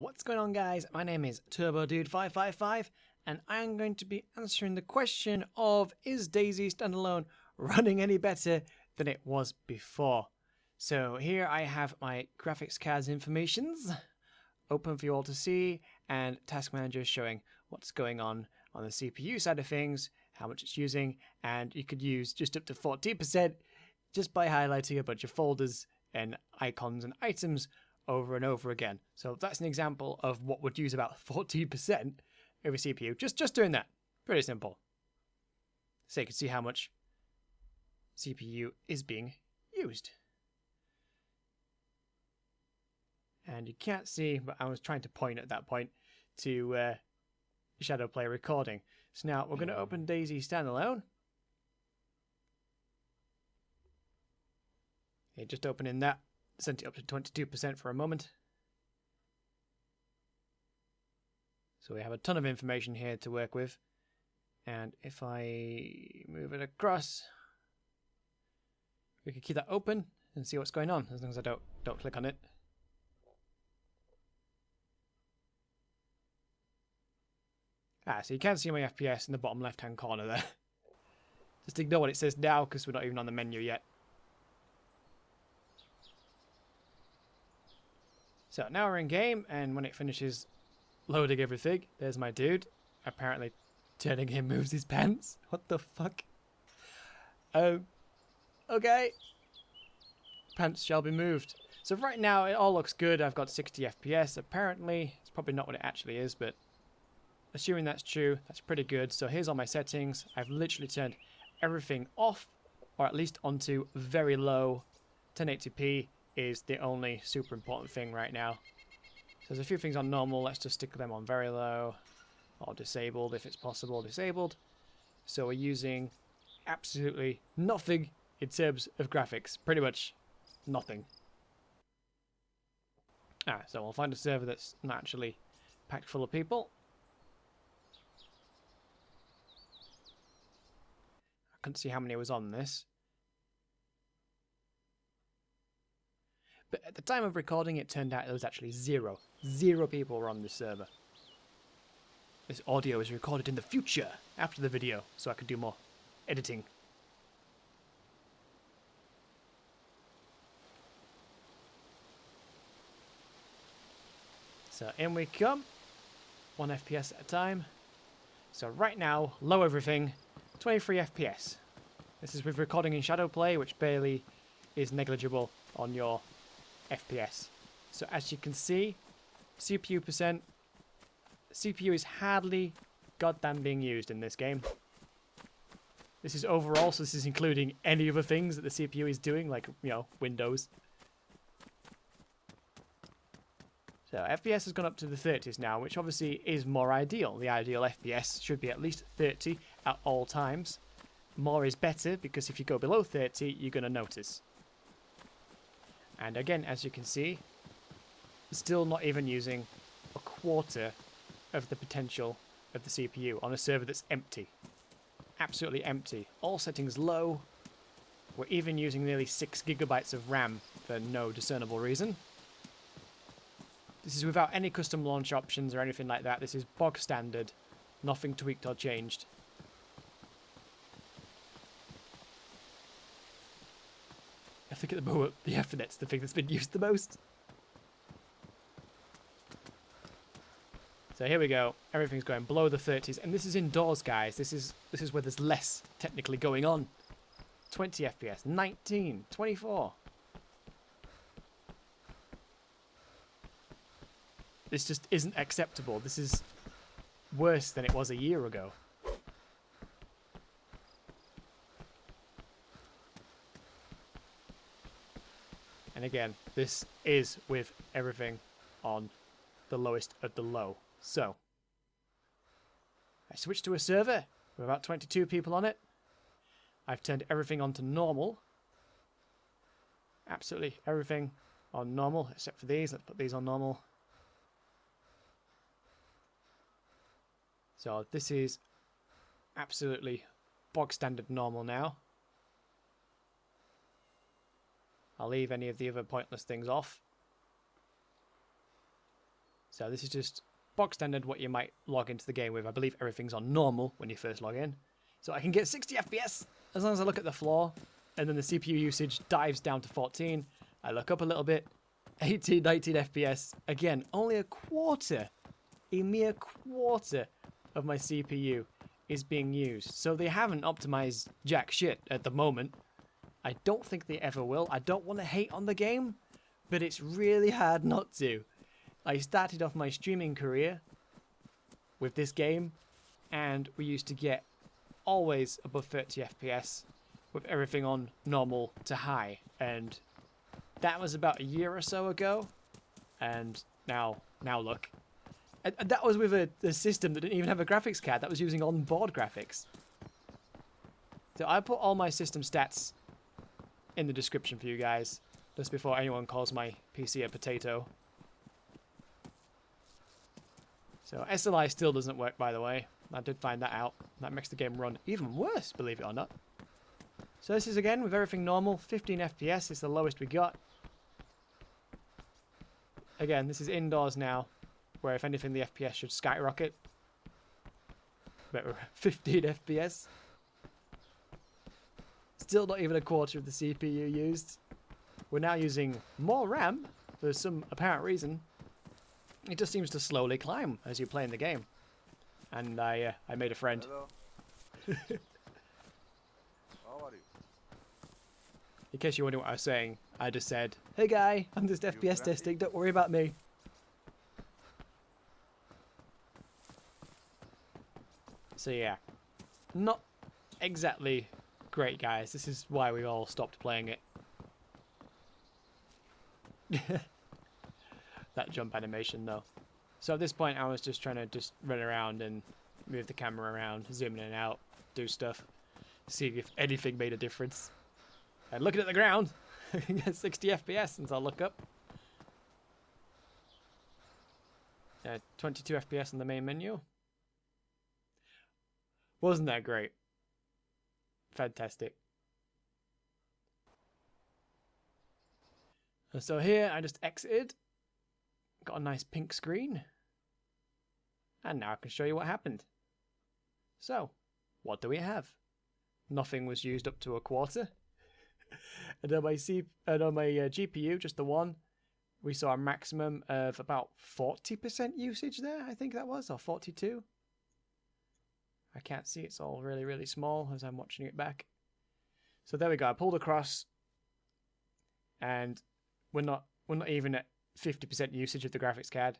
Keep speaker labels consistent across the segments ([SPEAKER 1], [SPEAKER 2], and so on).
[SPEAKER 1] What's going on, guys? My name is TurboDude555 and I am going to be answering the question of, is DayZ Standalone running any better than it was before? So here I have my graphics cards informations open for you all to see, and Task Manager showing what's going on the CPU side of things, how much it's using, and you could use just up to 40% just by highlighting a bunch of folders and icons and items over and over again. So that's an example of what would use about 40% of a CPU. Just doing that. Pretty simple. So you can see how much CPU is being used. And you can't see, but I was trying to point at that point to Shadow Play recording. So now we're going to open DayZ Standalone. Okay, just opening that. Sent it up to 22% for a moment. So we have a ton of information here to work with. And if I move it across, we can keep that open and see what's going on, as long as I don't click on it. So you can see my FPS in the bottom left hand corner there. Just ignore what it says now, because we're not even on the menu yet. So now we're in game, and when it finishes loading everything, there's my dude. Apparently turning him moves his pants. What the fuck? Okay. Pants shall be moved. So right now it all looks good. I've got 60 FPS. Apparently, it's probably not what it actually is, but assuming that's true, that's pretty good. So here's all my settings. I've literally turned everything off, or at least onto very low. 1080p is the only super important thing right now. So there's a few things on normal. Let's just stick them on very low, or disabled if it's possible. Disabled. So we're using absolutely nothing in terms of graphics. Pretty much nothing. So we'll find a server that's not actually packed full of people. I couldn't see how many was on this. But at the time of recording, it turned out there was actually zero. Zero people were on this server. This audio is recorded in the future, after the video, so I could do more editing. So in we come. 1 FPS at a time. So right now, low everything, 23 FPS. This is with recording in Shadow Play, which barely is negligible on your FPS. So as you can see, CPU is hardly goddamn being used in this game. This is overall, so this is including any other things that the CPU is doing, like, you know, Windows. So FPS has gone up to the 30s now, which obviously is more ideal. The ideal FPS should be at least 30 at all times. More is better, because if you go below 30, you're going to notice. And again, as you can see, still not even using a quarter of the potential of the CPU on a server that's empty. Absolutely empty. All settings low. We're even using nearly 6 GB of RAM for no discernible reason. This is without any custom launch options or anything like that. This is bog standard. Nothing tweaked or changed. I think at the moment the Ethernet's the thing that's been used the most. So here we go. Everything's going below the 30s, and this is indoors, guys. This is where there's less technically going on. 20 FPS, 19, 24. This just isn't acceptable. This is worse than it was a year ago. And again, this is with everything on the lowest of the low. So, I switched to a server with about 22 people on it. I've turned everything onto normal. Absolutely everything on normal, except for these. Let's put these on normal. So this is absolutely bog standard normal now. I'll leave any of the other pointless things off. So this is just box standard what you might log into the game with. I believe everything's on normal when you first log in. So I can get 60 FPS as long as I look at the floor, and then the CPU usage dives down to 14. I look up a little bit, 18, 19 FPS. Again, only a mere quarter of my CPU is being used. So they haven't optimized jack shit at the moment. I don't think they ever will. I don't want to hate on the game, but it's really hard not to. I started off my streaming career with this game, and we used to get always above 30 FPS with everything on normal to high, and that was about a year or so ago, and now look. And that was with a system that didn't even have a graphics card. That was using onboard graphics. So I put all my system stats in the description for you guys, just before anyone calls my PC a potato. So SLI still doesn't work, by the way. I did find that out. That makes the game run even worse, believe it or not. So this is, again, with everything normal. 15 FPS is the lowest we got. Again, this is indoors now, where if anything the FPS should skyrocket. But we're 15 FPS. Still not even a quarter of the CPU used. We're now using more RAM for some apparent reason. It just seems to slowly climb as you play in the game. And I made a friend.
[SPEAKER 2] Hello. How are you?
[SPEAKER 1] In case you wonder what I was saying, I just said, "Hey guy, I'm just FPS testing, don't worry about me." So yeah, not exactly great, guys. This is why we all stopped playing it. That jump animation though. So at this point I was just trying to just run around and move the camera around, zoom in and out, do stuff, see if anything made a difference. And looking at the ground, I can get 60 FPS since I look up. 22 FPS on the main menu. Wasn't that great? Fantastic. And so here I just exited. Got a nice pink screen. And now I can show you what happened. So, what do we have? Nothing was used up to a quarter. And on my GPU, just the one, we saw a maximum of about 40% usage there, I think that was, or 42. I can't see, it's all really, really small as I'm watching it back. So there we go, I pulled across, and we're not even at 50% usage of the graphics card.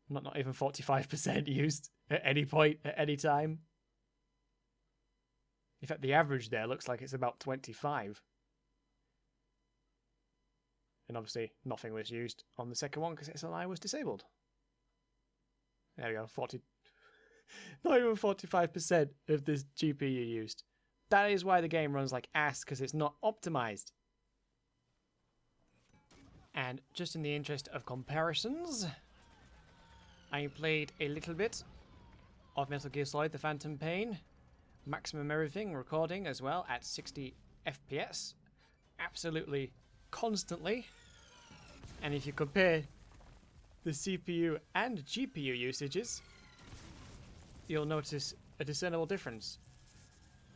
[SPEAKER 1] Not even 45% used at any point, at any time. In fact, the average there looks like it's about 25. And obviously, nothing was used on the second one because SLI was disabled. There we go, not even 45% of this GPU used. That is why the game runs like ass, because it's not optimized. And just in the interest of comparisons, I played a little bit of Metal Gear Solid: The Phantom Pain. Maximum everything, recording as well at 60 FPS. Absolutely constantly. And if you compare the CPU and GPU usages, you'll notice a discernible difference.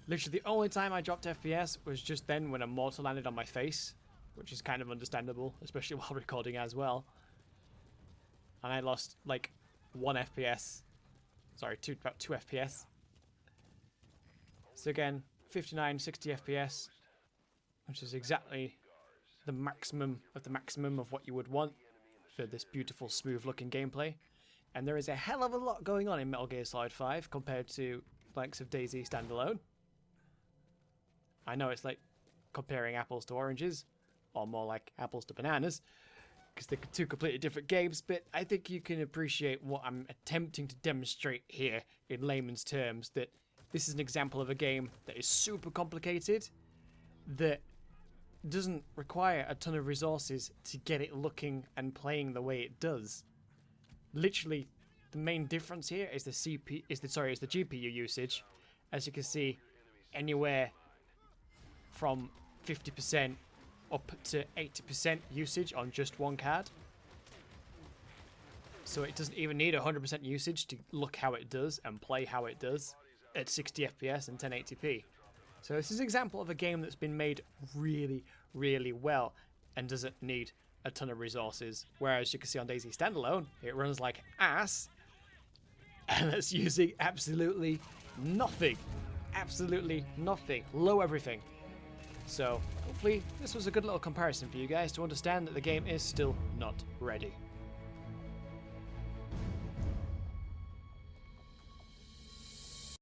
[SPEAKER 1] Literally the only time I dropped FPS was just then when a mortar landed on my face, which is kind of understandable, especially while recording as well. And I lost like 1 FPS. Sorry, about 2 FPS. So again, 59, 60 FPS, which is exactly the maximum of what you would want for this beautiful, smooth-looking gameplay. And there is a hell of a lot going on in Metal Gear Solid 5 compared to the likes of DayZ Standalone. I know it's like comparing apples to oranges, or more like apples to bananas, because they're two completely different games, but I think you can appreciate what I'm attempting to demonstrate here in layman's terms, that this is an example of a game that is super complicated, that doesn't require a ton of resources to get it looking and playing the way it does. Literally, the main difference here is the GPU usage. As you can see, anywhere from 50% up to 80% usage on just one card. So it doesn't even need 100% usage to look how it does and play how it does at 60 FPS and 1080p. So this is an example of a game that's been made really, really well and doesn't need a ton of resources. Whereas you can see on DayZ Standalone, it runs like ass and it's using absolutely nothing. Absolutely nothing. Low everything. So hopefully this was a good little comparison for you guys to understand that the game is still not ready.